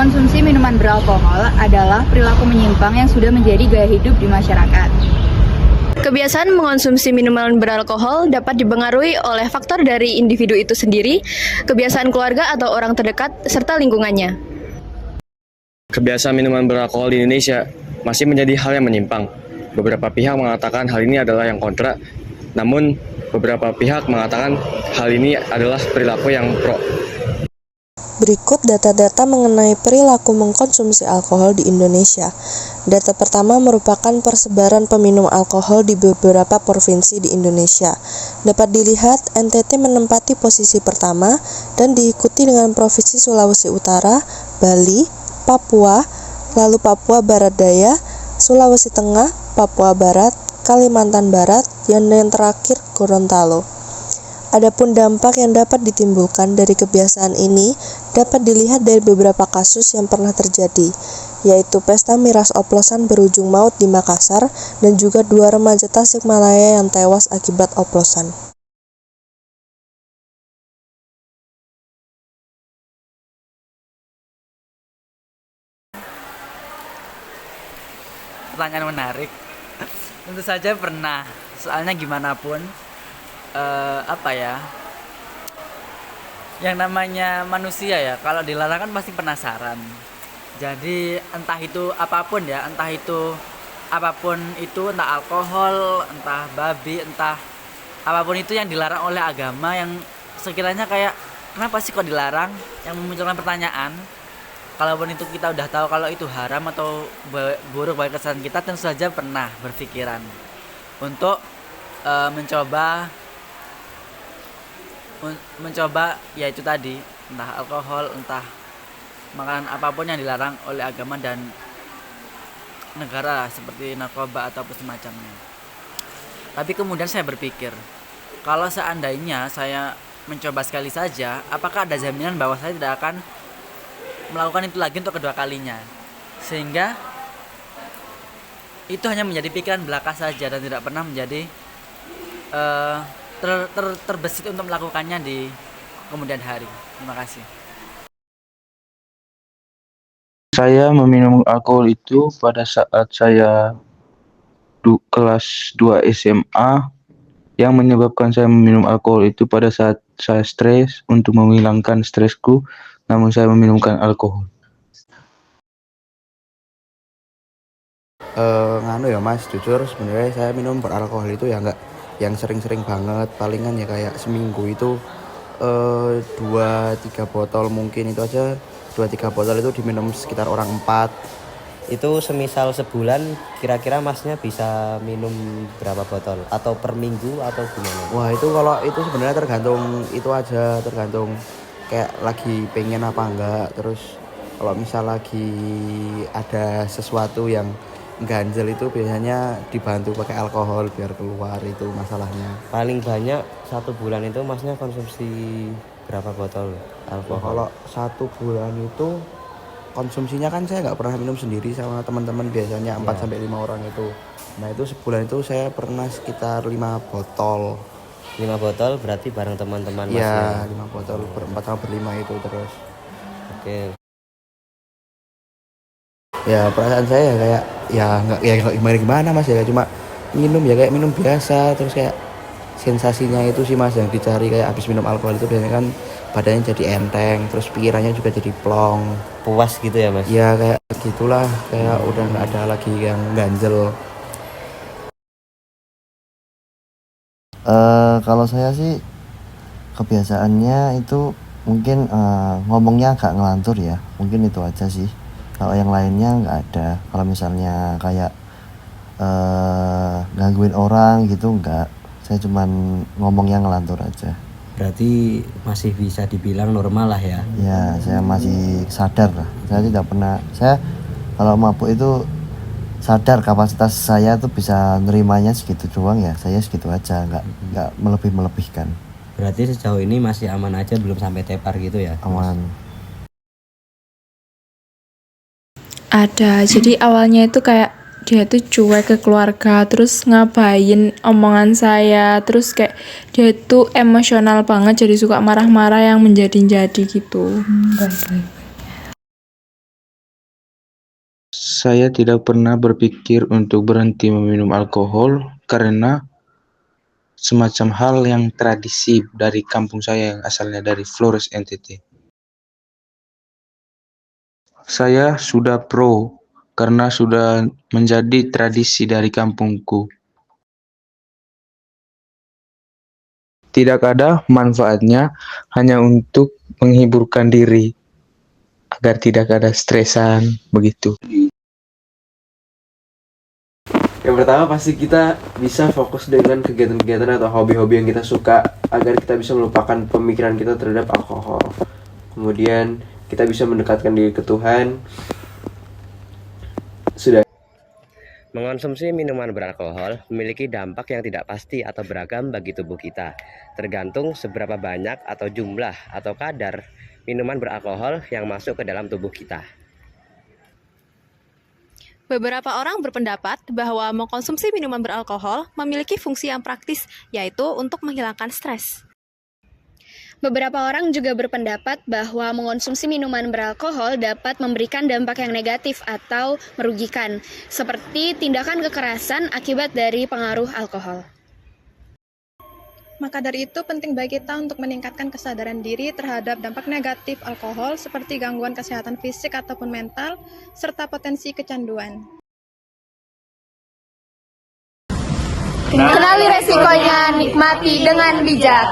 Mengkonsumsi minuman beralkohol adalah perilaku menyimpang yang sudah menjadi gaya hidup di masyarakat. Kebiasaan mengonsumsi minuman beralkohol dapat dipengaruhi oleh faktor dari individu itu sendiri, kebiasaan keluarga atau orang terdekat, serta lingkungannya. Kebiasaan minuman beralkohol di Indonesia masih menjadi hal yang menyimpang. Beberapa pihak mengatakan hal ini adalah yang kontra, namun beberapa pihak mengatakan hal ini adalah perilaku yang pro. Berikut data-data mengenai perilaku mengkonsumsi alkohol di Indonesia. Data pertama merupakan persebaran peminum alkohol di beberapa provinsi di Indonesia. Dapat dilihat, NTT menempati posisi pertama dan diikuti dengan Provinsi Sulawesi Utara, Bali, Papua, lalu Papua Barat Daya, Sulawesi Tengah, Papua Barat, Kalimantan Barat, dan yang terakhir Gorontalo. Adapun dampak yang dapat ditimbulkan dari kebiasaan ini dapat dilihat dari beberapa kasus yang pernah terjadi, yaitu pesta miras oplosan berujung maut di Makassar dan juga 2 remaja Tasikmalaya yang tewas akibat oplosan. Pertanyaan menarik. Tentu saja pernah. Soalnya gimana pun yang namanya manusia ya, kalau dilarang kan pasti penasaran. Jadi entah itu apapun ya, entah itu alkohol, entah babi, entah apapun itu yang dilarang oleh agama, yang sekiranya kayak kenapa sih kok dilarang, yang memunculkan pertanyaan. Kalaupun itu kita udah tahu kalau itu haram atau buruk bagi kesehatan kita, tentu saja pernah berpikiran untuk mencoba ya itu tadi, entah alkohol, entah makanan apapun yang dilarang oleh agama dan negara seperti narkoba ataupun semacamnya. Tapi kemudian saya berpikir, kalau seandainya saya mencoba sekali saja, apakah ada jaminan bahwa saya tidak akan melakukan itu lagi untuk kedua kalinya? Sehingga itu hanya menjadi pikiran belaka saja dan tidak pernah menjadi terbesit untuk melakukannya di kemudian hari. Terima kasih. Saya meminum alkohol itu pada saat saya kelas 2 SMA. Yang menyebabkan saya meminum alkohol itu pada saat saya stres, untuk menghilangkan stresku, namun saya meminumkan alkohol. Nganu ya Mas, jujur sebenarnya saya minum beralkohol itu ya nggak yang sering-sering banget, palingan ya kayak seminggu itu 2-3 botol mungkin, itu aja 2-3 botol itu diminum sekitar orang 4. Itu semisal sebulan kira-kira Masnya bisa minum berapa botol atau per minggu atau gimana? Wah itu kalau itu sebenarnya tergantung kayak lagi pengen apa enggak. Terus kalau misal lagi ada sesuatu yang ganjel itu biasanya dibantu pakai alkohol biar keluar itu masalahnya. Paling banyak satu bulan itu Masnya konsumsi berapa botol alkohol? Kalau 1 bulan itu konsumsinya kan saya nggak pernah minum sendiri, sama teman-teman biasanya 4-5 orang itu. Nah itu sebulan itu saya pernah sekitar 5 botol. 5 botol berarti bareng teman-teman Mas Ya, ya? 5 botol berempat sama berlima itu terus. Oke. Ya perasaan saya kayak nggak gimana Mas ya, cuma minum ya kayak minum biasa. Terus kayak sensasinya itu sih Mas yang dicari, kayak habis minum alkohol itu biasanya kan badannya jadi enteng, terus pikirannya juga jadi plong, Puas gitu ya Mas? ya kayak gitulah, kayak udah nggak ada lagi yang ganjel. Kalau saya sih kebiasaannya itu mungkin ngomongnya agak ngelantur ya, mungkin itu aja sih. Kalau yang lainnya nggak ada. Kalau misalnya kayak gangguin orang gitu nggak. Saya cuman ngomongnya ngelantur aja. Berarti masih bisa dibilang normal lah ya? Ya, saya masih sadar lah. Saya tidak pernah. Saya kalau mabuk itu sadar kapasitas saya tuh bisa nerimanya segitu doang ya. Saya segitu aja, nggak melebihkan. Berarti sejauh ini masih aman aja, belum sampai tepar gitu ya? Aman. Ada, jadi awalnya itu kayak dia tuh cuek ke keluarga, terus ngabain omongan saya, terus kayak dia tuh emosional banget, jadi suka marah-marah yang menjadi-jadi gitu. Baik. saya tidak pernah berpikir untuk berhenti meminum alkohol karena semacam hal yang tradisi dari kampung saya yang asalnya dari Flores, NTT. Saya sudah pro karena sudah menjadi tradisi dari kampungku. Tidak ada manfaatnya, hanya untuk menghiburkan diri agar tidak ada stresan begitu. Yang pertama pasti kita bisa fokus dengan kegiatan-kegiatan atau hobi-hobi yang kita suka agar kita bisa melupakan pemikiran kita terhadap alkohol. Kemudian kita bisa mendekatkan diri ke Tuhan. Sudah. Mengonsumsi minuman beralkohol memiliki dampak yang tidak pasti atau beragam bagi tubuh kita, tergantung seberapa banyak atau jumlah atau kadar minuman beralkohol yang masuk ke dalam tubuh kita. Beberapa orang berpendapat bahwa mengkonsumsi minuman beralkohol memiliki fungsi yang praktis, yaitu untuk menghilangkan stres. Beberapa orang juga berpendapat bahwa mengonsumsi minuman beralkohol dapat memberikan dampak yang negatif atau merugikan, seperti tindakan kekerasan akibat dari pengaruh alkohol. Maka dari itu penting bagi kita untuk meningkatkan kesadaran diri terhadap dampak negatif alkohol seperti gangguan kesehatan fisik ataupun mental, serta potensi kecanduan. Kenali resikonya, nikmati dengan bijak.